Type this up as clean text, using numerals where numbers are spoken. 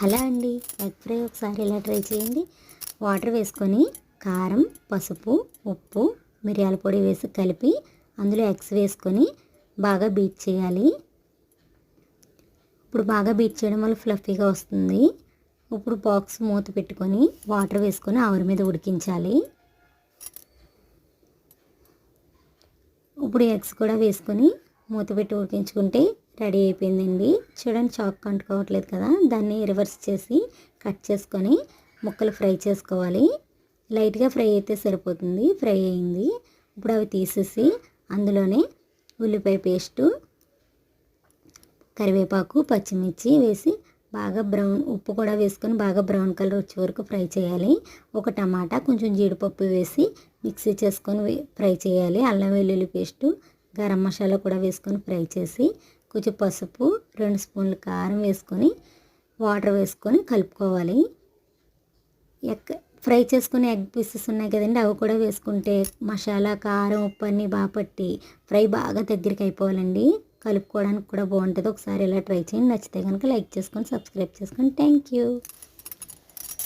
Hello అండి, egg fry ఒకసారి ఇలా ట్రై చేయండి. వాటర్ వేసుకొని కారం, పసుపు, ఉప్పు, మిరియాల పొడి వేసి కలిపి అందులో ఎగ్స్ వేసుకొని బాగా బీట్ చేయాలి. ఇప్పుడు బాగా బీట్ చేయడం వల్ల ఫ్లఫీగా వస్తుంది. ఇప్పుడు బాక్స్ మూత పెట్టుకొని వాటర్ వేసుకొని ఆవిరి మీద ఉడికించాలి. ఇప్పుడు ఎగ్స్ కూడా వేసుకొని మూత పెట్టి ఉడికించుకుంటే రెడీ అయిపోయిందండి. చూడండి, చాక్ అంటుకోవట్లేదు కదా, దాన్ని రివర్స్ చేసి కట్ చేసుకొని ముక్కలు ఫ్రై చేసుకోవాలి. లైట్గా ఫ్రై అయితే సరిపోతుంది. ఫ్రై అయింది. ఇప్పుడు అవి తీసేసి అందులోనే ఉల్లిపాయ పేస్టు, కరివేపాకు, పచ్చిమిర్చి వేసి బాగా ఉప్పు కూడా వేసుకొని బాగా బ్రౌన్ కలర్ వచ్చే వరకు ఫ్రై చేయాలి. ఒక టమాటా, కొంచెం జీడిపప్పు వేసి మిక్సీ చేసుకొని ఫ్రై చేయాలి. అల్లం వెల్లుల్లి పేస్టు, గరం మసాలా కూడా వేసుకొని ఫ్రై చేసి కొంచెం పసుపు, 2 స్పూన్లు కారం వేసుకొని వాటర్ వేసుకొని కలుపుకోవాలి. ఫ్రై చేసుకుని ఎగ్ పీసెస్ ఉన్నాయి కదండి, అవి కూడా వేసుకుంటే మసాలా, కారం, ఉప్పు అన్నీ బాగా పట్టి ఫ్రై బాగా దగ్గరికి అయిపోవాలండి. కలుపుకోవడానికి కూడా బాగుంటుంది. ఒకసారి ఇలా ట్రై చేయండి. నచ్చితే కనుక లైక్ చేసుకొని సబ్స్క్రైబ్ చేసుకోండి. Thank you.